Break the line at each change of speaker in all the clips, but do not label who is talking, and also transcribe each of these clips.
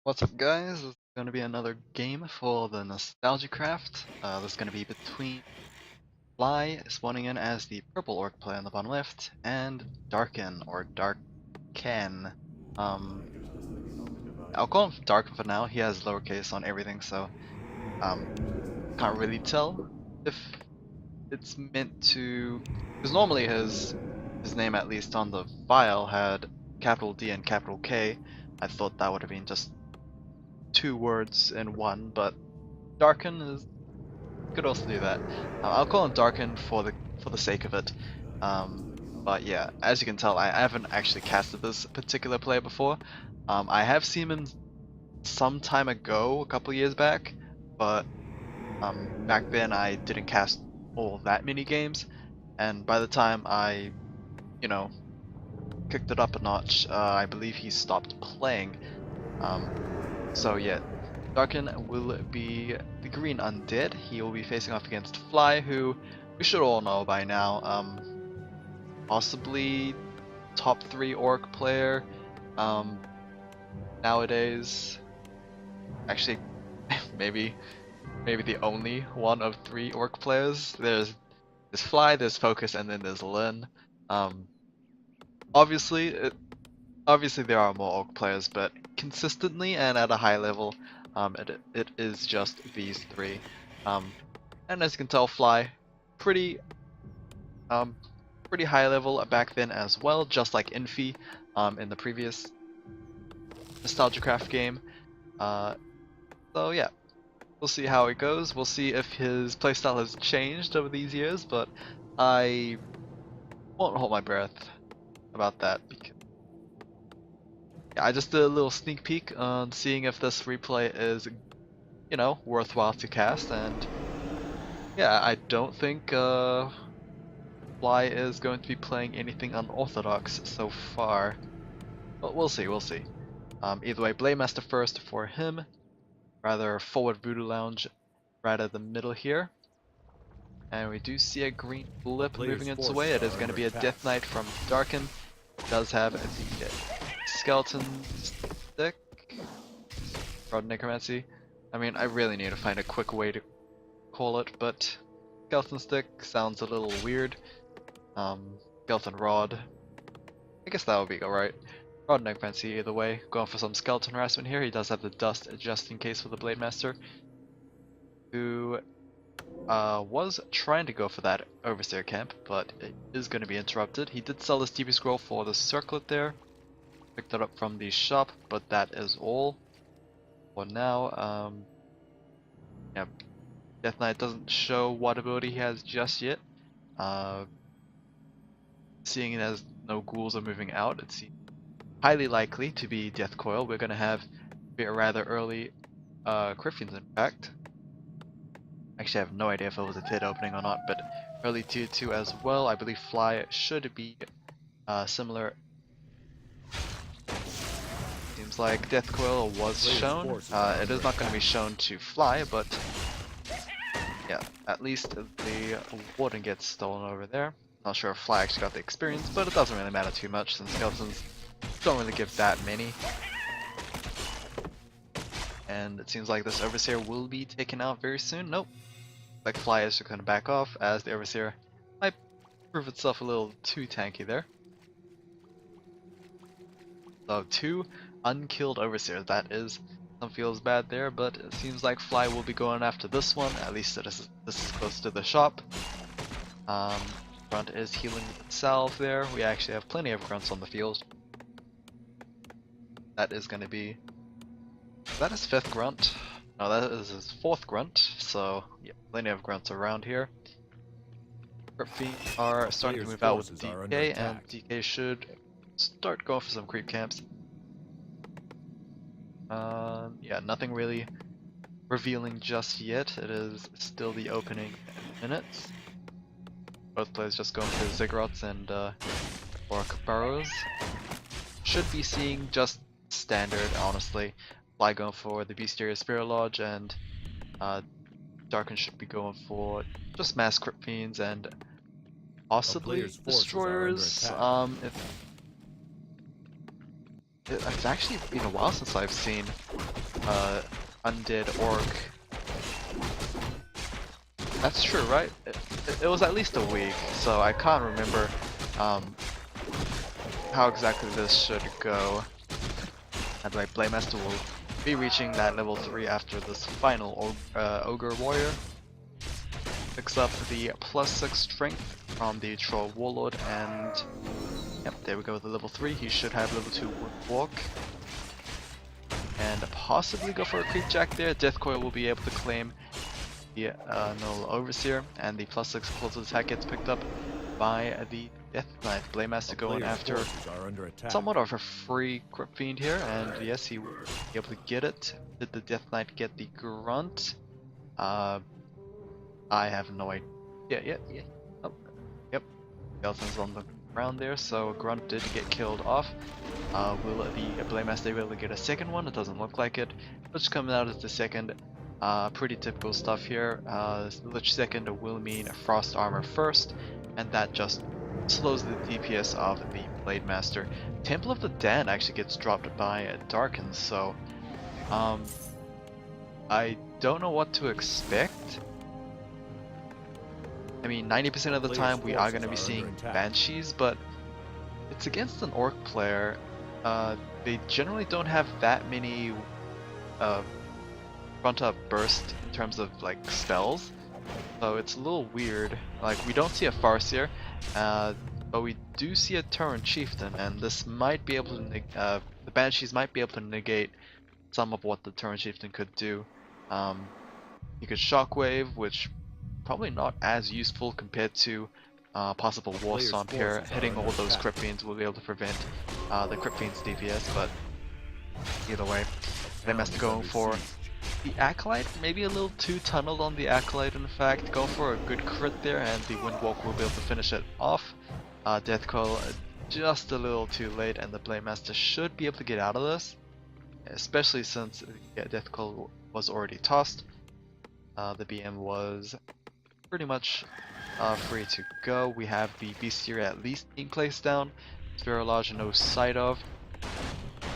What's up, guys? This is going to be another game for the NostalgiaCraft. This is going to be between Fly spawning in as the purple orc player on the bottom left, and DarKen or DarKen. Um, I'll call him DarKen for now. He has lowercase on everything, so can't really tell if it's meant to. Because normally his name, at least on the file, had capital D and capital K. I thought that would have been just two words in one, but DarKen could also do that. I'll call him DarKen for the sake of it. But yeah, as you can tell, I haven't actually casted this particular player before. I have seen him some time ago, a couple years back, but back then I didn't cast all that many games, and by the time I, you know, kicked it up a notch, I believe he stopped playing. So yeah, DarKen will be the green undead. He will be facing off against Fly, who we should all know by now. Possibly top 3 orc player nowadays. Actually, maybe the only one of 3 orc players. There's Fly, there's Focus, and then there's Lin. Obviously, obviously there are more orc players, but consistently and at a high level, it is just these 3. And as you can tell, Fly, pretty pretty high level back then as well, just like Infi in the previous NostalgiaCraft game. So yeah, we'll see how it goes. We'll see if his playstyle has changed over these years, but I won't hold my breath about that because yeah, I just did a little sneak peek on seeing if this replay is, you know, worthwhile to cast, and yeah, I don't think Fly is going to be playing anything unorthodox so far, but we'll see, we'll see. Either way, Blademaster first for him, rather forward Voodoo Lounge right at the middle here. And we do see a green blip moving its way. It is going to be a Death Knight from DarKen. Does have the Skeleton Stick, Rod Necromancy. I mean, I really need to find a quick way to call it, but Skeleton Stick sounds a little weird. Skeleton Rod, I guess that would be alright. Rod Necromancy either way. Going for some Skeleton Harassment here. He does have the Dust just in case for the Blademaster, who was trying to go for that Overseer camp, but it is going to be interrupted. He did sell his TP scroll for the circlet there. Picked it up from the shop, but that is all for now. Yeah, Death Knight doesn't show what ability he has just yet. Seeing it as no ghouls are moving out, it seems highly likely to be Death Coil. We're going to have a rather early Cryptians in fact. Actually, I have no idea if it was a TID opening or not, but early tier 2 as well. I believe Fly should be similar. Seems like Death Coil was shown. It is not going to be shown to Fly, but yeah, at least the Warden gets stolen over there. Not sure if Fly actually got the experience, but it doesn't really matter too much since Skeletons don't really give that many. And it seems like this Overseer will be taken out very soon. Nope. Like Fly is just going to back off as the Overseer might prove itself a little too tanky there. So 2 unkilled Overseers, that is, some feels bad there, but it seems like Fly will be going after this one, at least this is close to the shop. Grunt is healing itself there. We actually have plenty of grunts on the field. That is going to be... Is that his 5th grunt? No, that is his 4th grunt, so yeah, plenty of grunts around here. Crypt Fiends are starting to move out with DK, and DK should start going for some creep camps. Yeah, nothing really revealing just yet. It is still the opening minutes. Both players just going for Ziggurats and Orc Burrows. Should be seeing just standard, honestly. Fly going for the Bestiary Spirit Lodge, and DarKen should be going for just mass Crypt Fiends and possibly Destroyers. It's actually been a while since I've seen undead orc. That's true, right? It was at least a week, so I can't remember how exactly this should go. And my Playmaster will be reaching that level 3 after this final Ogre Warrior. Picks up the +6 strength from the Troll Warlord, and yep, there we go with the level 3. He should have level 2 Walk. And possibly go for a Creep Jack there. Death Coil will be able to claim the Null Overseer, and the +6 explosive attack gets picked up by the Death Knight. Playmaster going after somewhat of a free Crypt Fiend here, and yes, he will be able to get it. Did the Death Knight get the Grunt? I have no idea. Yeah. Oh, yep. Skeleton's on the ground there, so Grunt did get killed off. Will the Playmaster be able to get a second one? It doesn't look like it. Lich coming out as the second. Pretty typical stuff here. Lich second will mean Frost Armor first, and that just slows the DPS of the Blade Master. Temple of the Dan actually gets dropped by DarKen, so I don't know what to expect. I mean, 90% of the time we are going to be seeing Banshees, but it's against an Orc player. They generally don't have that many front-up burst in terms of like spells, so it's a little weird. Like, we don't see a Farseer, but we do see a Tauren Chieftain, and this might be able to the Banshees might be able to negate some of what the Tauren Chieftain could do. You could Shockwave, which probably not as useful compared to possible War Stomp here. Hitting all those Crypt Fiends will be able to prevent the Crypt Fiend's DPS, but either way, Playmaster going for the Acolyte, maybe a little too tunneled on the Acolyte in fact. Go for a good crit there, and the Windwalk will be able to finish it off. Death Coil just a little too late, and the Playmaster should be able to get out of this, especially since Death Coil was already tossed. The BM was pretty much free to go. We have the Bestiary at least being placed down. Spherolage no sight of.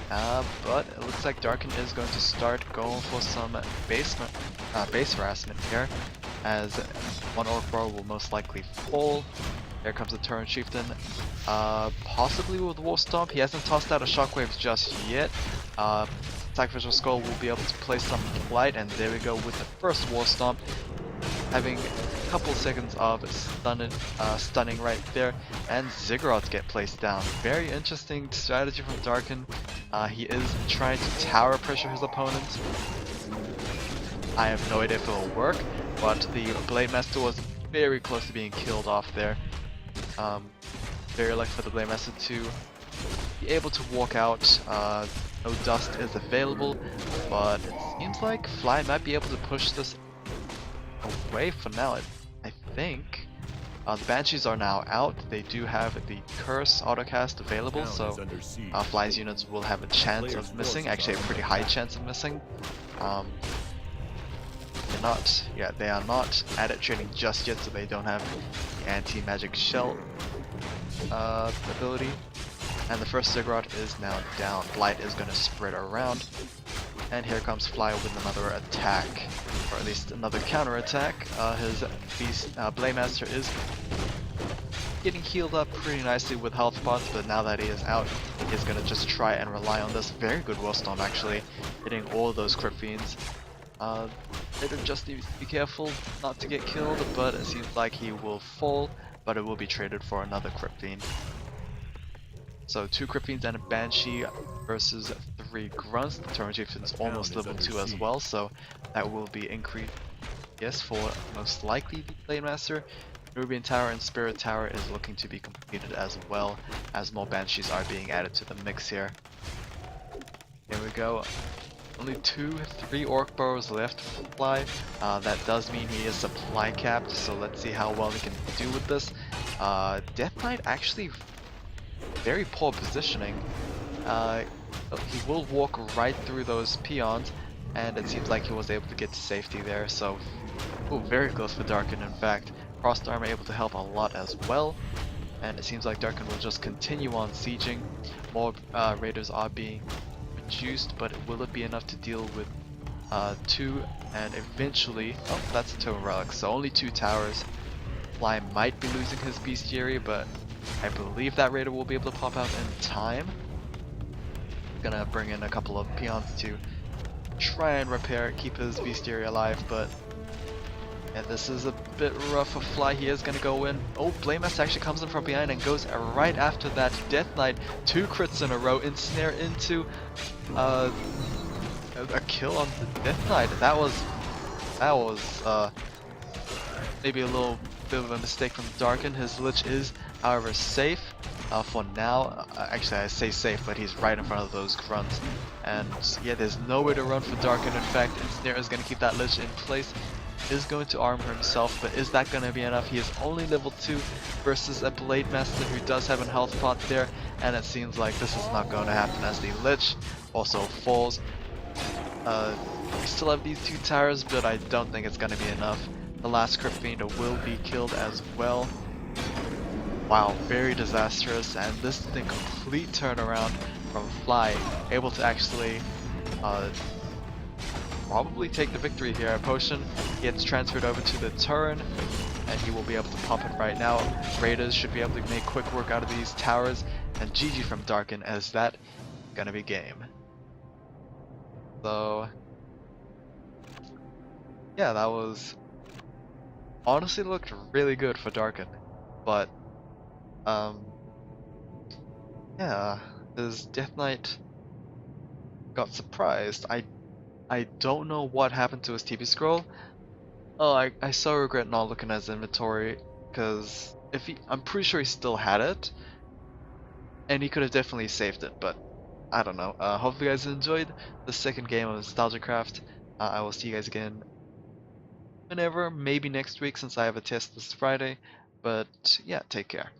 But it looks like DarKen is going to start going for some base harassment here, as one Orc Bro will most likely fall. There comes the Tauren Chieftain, possibly with War Stomp. He hasn't tossed out a Shockwave just yet. Sacrificial Skull will be able to place some light, and there we go with the first War Stomp, having a couple seconds of stunning right there, and Ziggurats get placed down. Very interesting strategy from DarKen. He is trying to tower pressure his opponent. I have no idea if it will work, but the Blade Master was very close to being killed off there. Very lucky for the Blade Master to be able to walk out. No dust is available, but it seems like Fly might be able to push this away for now, I think. The Banshees are now out. They do have the Curse autocast available, so Fly's units will have a chance of missing, actually a pretty high chance of missing. They are not Adit training just yet, so they don't have the anti-magic shell ability. And the first Ziggurat is now down. Blight is going to spread around. And here comes Fly with another attack, or at least another counter attack. His Blade Master is getting healed up pretty nicely with health pots, but now that he is out, he's going to just try and rely on this. Very good Will Storm actually, hitting all of those Crypt Fiends. They just need to be careful not to get killed, but it seems like he will fall, but it will be traded for another Crypt Fiend. So 2 Crypt Fiends and a Banshee versus 3 Grunts. The Tauren Chieftain is almost level 2 as well, so that will be increased, yes, for most likely the Blade Master. Nubian Tower and Spirit Tower is looking to be completed as well, as more Banshees are being added to the mix here. Here we go. Only 3 Orc Burrows left to fly. That does mean he is supply capped, so let's see how well he can do with this. Death Knight actually very poor positioning. He will walk right through those peons, and it seems like he was able to get to safety there, so very close for DarKen in fact. Frost Armor able to help a lot as well. and it seems like DarKen will just continue on sieging. More raiders are being reduced, but will it be enough to deal with 2 and eventually, oh, that's a totem relic, so only 2 towers. Fly might be losing his bestiary, but I believe that raider will be able to pop out in time. Gonna bring in a couple of peons to try and repair, keep his bestiary alive, but yeah, this is a bit rough for Fly. He is gonna go in. Oh, Blamemaster actually comes in from behind and goes right after that Death Knight. 2 crits in a row, ensnare into a kill on the Death Knight. That was maybe a little bit of a mistake from DarKen. His Lich is, however, safe for now. Actually, I say safe, but he's right in front of those grunts. And yeah, there's nowhere to run for DarKen. In fact, Ensnare is going to keep that Lich in place. Is going to armor himself, but is that going to be enough? He is only level 2 versus a Blade Master who does have a health pot there, and it seems like this is not going to happen as the Lich also falls. We still have these 2 towers, but I don't think it's going to be enough. The last Crypt Fiend will be killed as well. Wow, very disastrous, and this is the complete turnaround from Fly, able to actually probably take the victory here. A potion gets transferred over to the turn, and he will be able to pop it right now. Raiders should be able to make quick work out of these towers, and GG from DarKen, as that gonna be game. So yeah, that was honestly looked really good for DarKen, but yeah, his Death Knight got surprised. I don't know what happened to his TP scroll. Oh, I so regret not looking at his inventory, because I'm pretty sure he still had it, and he could have definitely saved it, but I don't know. Hope you guys enjoyed the second game of NostalgiaCraft. I will see you guys again whenever, maybe next week since I have a test this Friday, but yeah, take care.